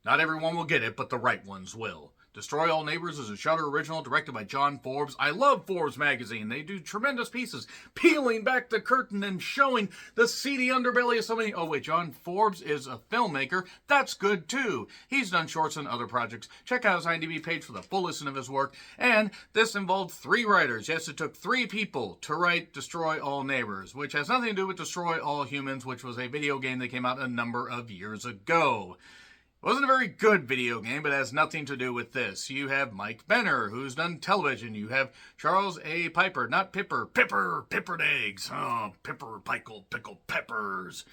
Not everyone will get it, but the right ones will. Destroy All Neighbors is a Shudder original directed by John Forbes. I love Forbes magazine. They do tremendous pieces, peeling back the curtain and showing the seedy underbelly of so many... Oh wait, John Forbes is a filmmaker. That's good too. He's done shorts and other projects. Check out his IMDb page for the full list of his work. And this involved 3 writers. Yes, it took 3 people to write Destroy All Neighbors, which has nothing to do with Destroy All Humans, which was a video game that came out a number of years ago. It wasn't a very good video game, but it has nothing to do with this. You have Mike Benner, who's done television. You have Charles A. Piper, not Pipper. Pippered eggs. Oh, Pipper, pickled peppers.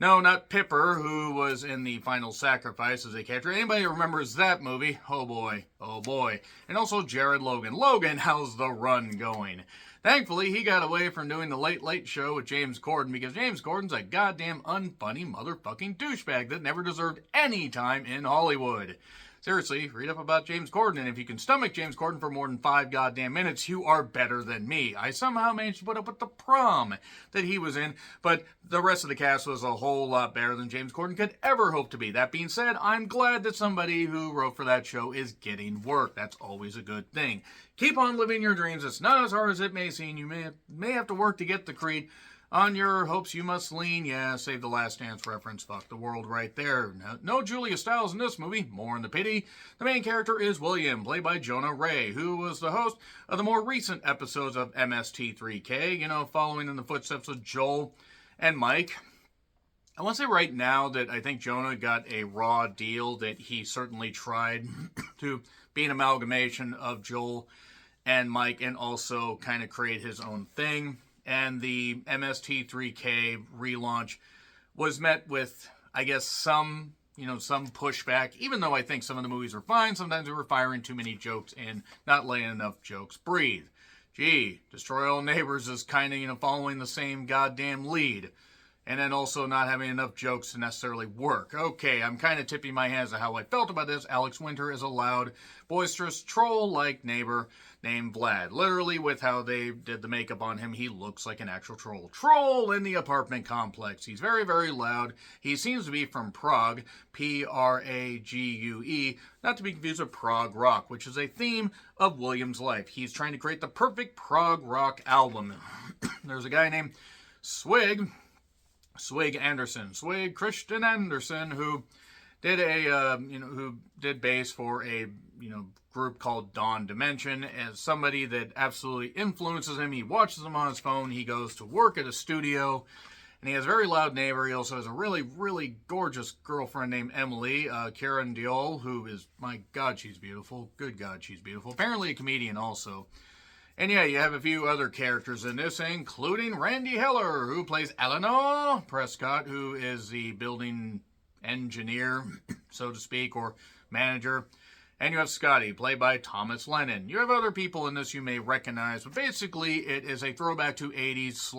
No, not Pipper, who was in The Final Sacrifice as a character. Anybody remembers that movie? Oh boy, oh boy. And also Jared Logan. Logan, how's the run going? Thankfully, he got away from doing the Late Late Show with James Corden because James Corden's a goddamn unfunny motherfucking douchebag that never deserved any time in Hollywood. Seriously, read up about James Corden, and if you can stomach James Corden for more than 5 goddamn minutes, you are better than me. I somehow managed to put up with the prom that he was in, but the rest of the cast was a whole lot better than James Corden could ever hope to be. That being said, I'm glad that somebody who wrote for that show is getting work. That's always a good thing. Keep on living your dreams. It's not as hard as it may seem. You may have to work to get the creed. On your hopes you must lean. Yeah, save the Last Dance reference. Fuck the world right there. No Julia Stiles in this movie. More in the pity. The main character is William, played by Jonah Ray, who was the host of the more recent episodes of MST3K, you know, following in the footsteps of Joel and Mike. I want to say right now that I think Jonah got a raw deal that he certainly tried to be an amalgamation of Joel and Mike and also kind of create his own thing. And the MST3K relaunch was met with, I guess, some pushback, even though I think some of the movies were fine. Sometimes they were firing too many jokes and not letting enough jokes breathe. Gee, Destroy All Neighbors is kind of, following the same goddamn lead. And then also not having enough jokes to necessarily work. Okay, I'm kind of tipping my hands at how I felt about this. Alex Winter is a loud, boisterous, troll-like neighbor named Vlad. Literally, with how they did the makeup on him, he looks like an actual troll. Troll in the apartment complex. He's very, very loud. He seems to be from Prog, Prague, not to be confused with Prog Rock, which is a theme of William's life. He's trying to create the perfect Prog Rock album. There's a guy named Swig Christian Anderson, who did who did bass for a group called Dawn Dimension, as somebody that absolutely influences him. He watches him on his phone. He goes to work at a studio, and he has a very loud neighbor. He also has a really, really gorgeous girlfriend named Emily, Karen Diol, who is, my God, she's beautiful. Good God, she's beautiful. Apparently a comedian also. And yeah, you have a few other characters in this, including Randy Heller, who plays Eleanor Prescott, who is the building engineer, so to speak, or manager. And you have Scotty, played by Thomas Lennon. You have other people in this you may recognize, but basically it is a throwback to 80s,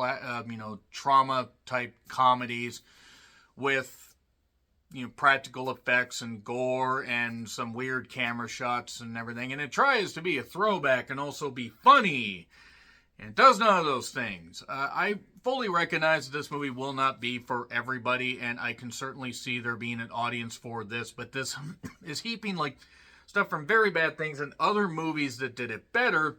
trauma-type comedies with practical effects and gore and some weird camera shots and everything. And it tries to be a throwback and also be funny. And it does none of those things. I fully recognize that this movie will not be for everybody, and I can certainly see there being an audience for this, but this is heaping stuff from very bad things and other movies that did it better,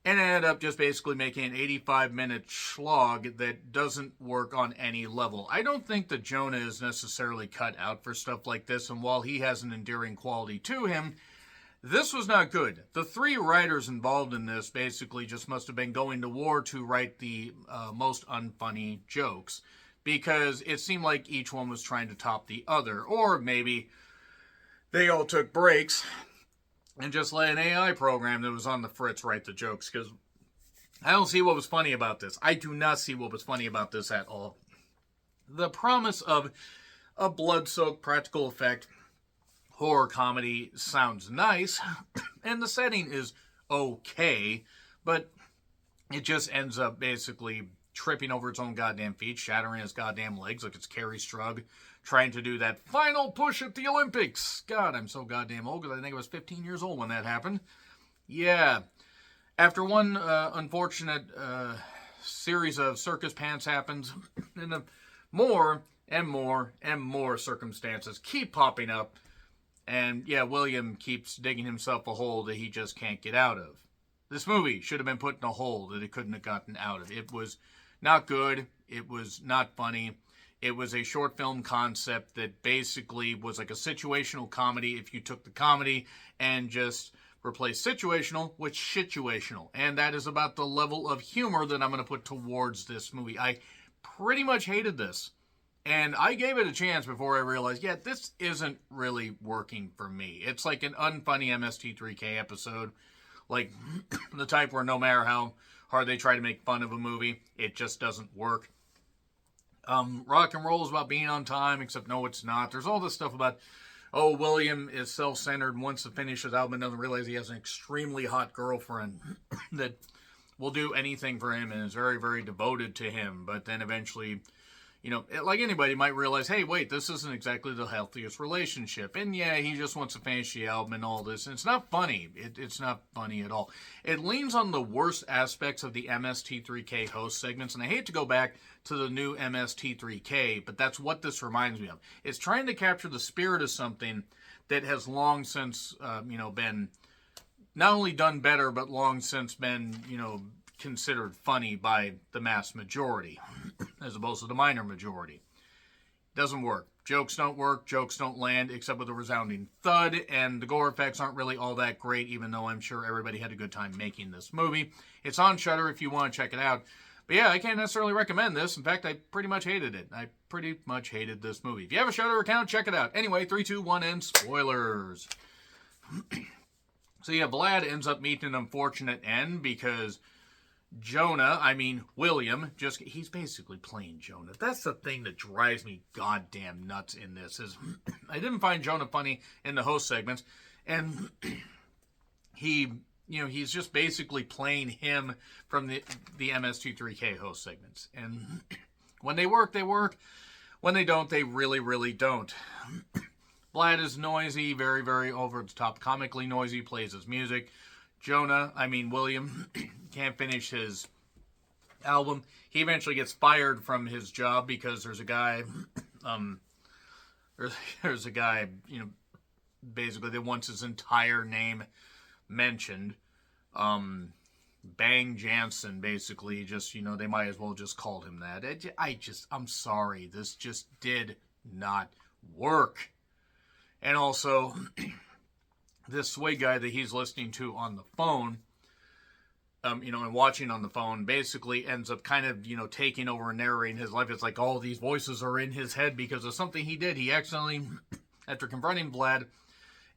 and ended up just basically making an 85-minute slog that doesn't work on any level. I don't think that Jonah is necessarily cut out for stuff like this, and while he has an endearing quality to him, this was not good. The 3 writers involved in this basically just must have been going to war to write the most unfunny jokes, because it seemed like each one was trying to top the other, or maybe they all took breaks and just let an AI program that was on the fritz write the jokes, because I don't see what was funny about this. I do not see what was funny about this at all. The promise of a blood-soaked practical effect horror comedy sounds nice, and the setting is okay, but it just ends up basically tripping over its own goddamn feet, shattering its goddamn legs like it's Carrie Strug trying to do that final push at the Olympics. God, I'm so goddamn old because I think I was 15 years old when that happened. Yeah. After one unfortunate series of circus pants happens, and more and more and more circumstances keep popping up And yeah, William keeps digging himself a hole that he just can't get out of. This movie should have been put in a hole that it couldn't have gotten out of. It was not good. It was not funny. It was a short film concept that basically was like a situational comedy if you took the comedy and just replaced situational with situational. And that is about the level of humor that I'm going to put towards this movie. I pretty much hated this. And I gave it a chance before I realized, yeah, this isn't really working for me. It's like an unfunny MST3K episode. Like the type where no matter how hard they try to make fun of a movie, it just doesn't work. Rock and roll is about being on time, except no, it's not. There's all this stuff about, oh, William is self-centered and wants to finish his album and doesn't realize he has an extremely hot girlfriend that will do anything for him and is very, very devoted to him. But then eventually, you know, like anybody might realize, hey, wait, this isn't exactly the healthiest relationship. And yeah, he just wants to finish the album and all this. And it's not funny. It's not funny at all. It leans on the worst aspects of the MST3K host segments. And I hate to go back to the new MST3K, but that's what this reminds me of. It's trying to capture the spirit of something that has long since, been not only done better, but long since been, considered funny by the mass majority, as opposed to the minor majority. Doesn't work. Jokes don't work. Jokes don't land, except with a resounding thud, and the gore effects aren't really all that great, even though I'm sure everybody had a good time making this movie. It's on Shudder if you want to check it out. But yeah, I can't necessarily recommend this. In fact, I pretty much hated it. I pretty much hated this movie. If you have a Shudder account, check it out. Anyway, 3, 2, 1, and spoilers. So yeah, Vlad ends up meeting an unfortunate end because William, he's basically playing Jonah. That's the thing that drives me goddamn nuts in this, is I didn't find Jonah funny in the host segments, and he's just basically playing him from the MST3K host segments. And when they work, they work. When they don't, they really, really don't. Vlad is noisy, very, very over-the-top, comically noisy, plays his music. William can't finish his album. He eventually gets fired from his job because there's a guy, basically that wants his entire name mentioned. Bang Jansen, basically, they might as well just call him that. I'm sorry, this just did not work. And also, this sway guy that he's listening to on the phone, and watching on the phone, basically ends up kind of, taking over and narrating his life. It's like all these voices are in his head because of something he did. He accidentally, after confronting Vlad,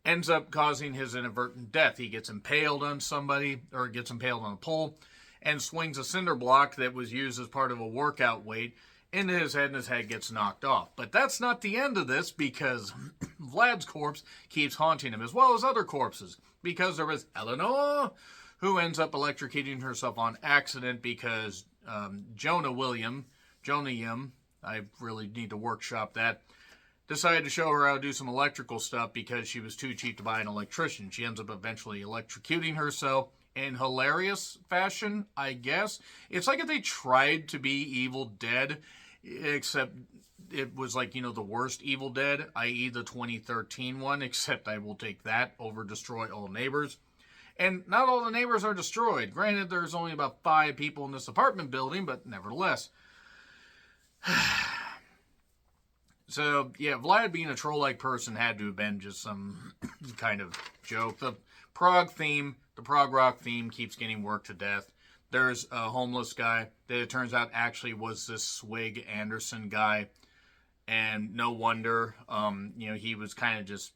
ends up causing his inadvertent death. He gets impaled on somebody, or gets impaled on a pole, and swings a cinder block that was used as part of a workout weight into his head, and his head gets knocked off. But that's not the end of this, because Vlad's corpse keeps haunting him, as well as other corpses, because there was Eleanor, who ends up electrocuting herself on accident because Jonah Yim, I really need to workshop that, decided to show her how to do some electrical stuff because she was too cheap to buy an electrician. She ends up eventually electrocuting herself in hilarious fashion, I guess. It's like if they tried to be Evil Dead, except it was like, the worst Evil Dead, i.e. the 2013 one, except I will take that over Destroy All Neighbors. And not all the neighbors are destroyed. Granted, there's only about 5 people in this apartment building, but nevertheless. So, yeah, Vlad being a troll-like person had to have been just some kind of joke. The Prog rock theme keeps getting worked to death. There's a homeless guy that it turns out actually was this Swig Anderson guy. And no wonder, he was kind of just,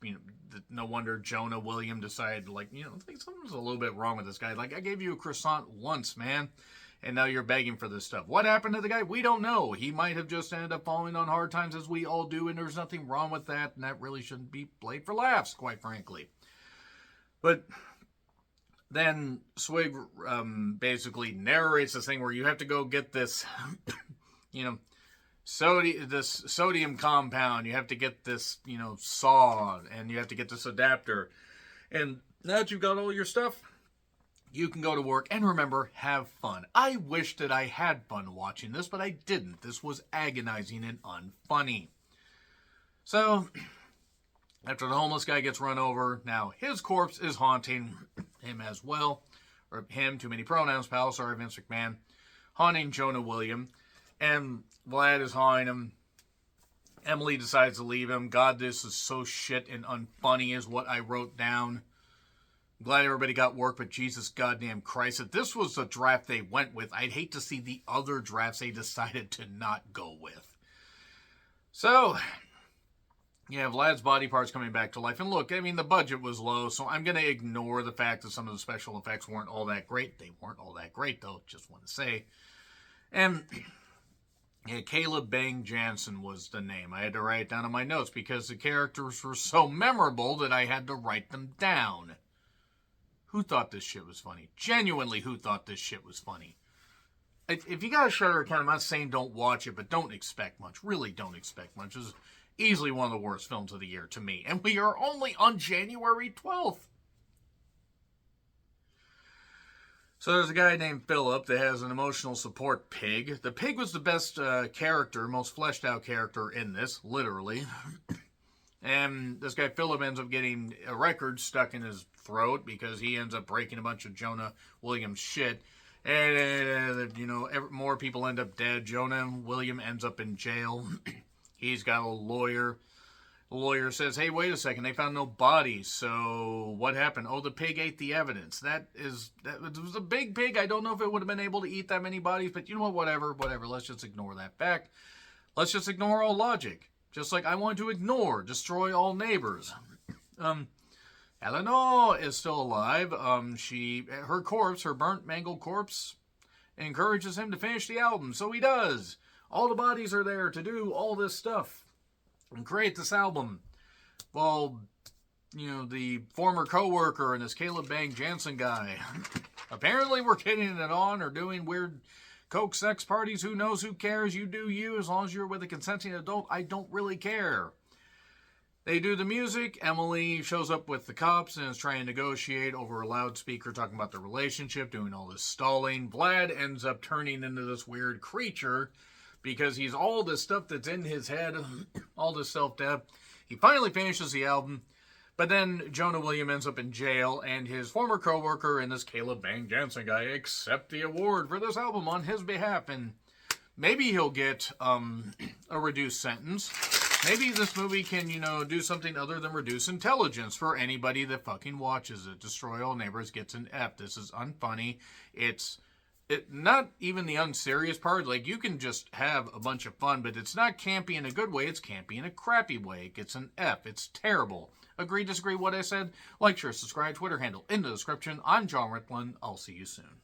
no wonder Jonah William decided, I think something's a little bit wrong with this guy. Like, I gave you a croissant once, man, and now you're begging for this stuff. What happened to the guy? We don't know. He might have just ended up falling on hard times, as we all do, and there's nothing wrong with that, and that really shouldn't be played for laughs, quite frankly. But then Swig basically narrates this thing where you have to go get this, this sodium compound, you have to get this, saw, and you have to get this adapter. And now that you've got all your stuff, you can go to work. And remember, have fun. I wish that I had fun watching this, but I didn't. This was agonizing and unfunny. So, After the homeless guy gets run over, now his corpse is haunting him as well. Or him, too many pronouns, pal, sorry, Vince McMahon. Haunting Jonah William. And Vlad is haunting him. Emily decides to leave him. God, this is so shit and unfunny is what I wrote down. I'm glad everybody got work, but Jesus goddamn Christ. If this was the draft they went with, I'd hate to see the other drafts they decided to not go with. So, yeah, Vlad's body parts coming back to life. And look, I mean, the budget was low, so I'm going to ignore the fact that some of the special effects weren't all that great. They weren't all that great, though, just want to say. And yeah, Caleb Bang Jansen was the name. I had to write it down in my notes because the characters were so memorable that I had to write them down. Who thought this shit was funny? Genuinely, who thought this shit was funny? If you got a Shudder account, I'm not saying don't watch it, but don't expect much. Really don't expect much. It's easily one of the worst films of the year to me. And we are only on January 12th. So there's a guy named Philip that has an emotional support pig. The pig was the best character, most fleshed out character in this, literally. And this guy Philip ends up getting a record stuck in his throat because he ends up breaking a bunch of Jonah Williams' shit. And, more people end up dead. Jonah William ends up in jail. He's got a lawyer. The lawyer says, hey, wait a second, they found no bodies, so what happened? Oh, the pig ate the evidence. That was a big pig. I don't know if it would have been able to eat that many bodies, but you know what, whatever, let's just ignore that fact. Let's just ignore all logic. Just like I want to ignore, destroy all neighbors. Eleanor is still alive. Her corpse, her burnt, mangled corpse, encourages him to finish the album, so he does. All the bodies are there to do all this stuff and create this album. Well, the former co-worker and this Caleb Bang Jansen guy, apparently we're getting it on or doing weird coke sex parties. Who knows? Who cares? You do you. As long as you're with a consenting adult, I don't really care. They do the music. Emily shows up with the cops and is trying to negotiate over a loudspeaker, talking about the relationship, doing all this stalling. Vlad ends up turning into this weird creature because he's all this stuff that's in his head, all this self-doubt. He finally finishes the album, but then Jonah William ends up in jail, and his former co-worker and this Caleb Bang Jansen guy accept the award for this album on his behalf, and maybe he'll get a reduced sentence. Maybe this movie can, do something other than reduce intelligence for anybody that fucking watches it. Destroy All Neighbors gets an F. This is unfunny. It's not even the unserious part. Like, you can just have a bunch of fun, but it's not campy in a good way. It's campy in a crappy way. It gets an F. It's terrible. Agree, disagree what I said? Like, share, subscribe, Twitter handle in the description. I'm John Ricklin. I'll see you soon.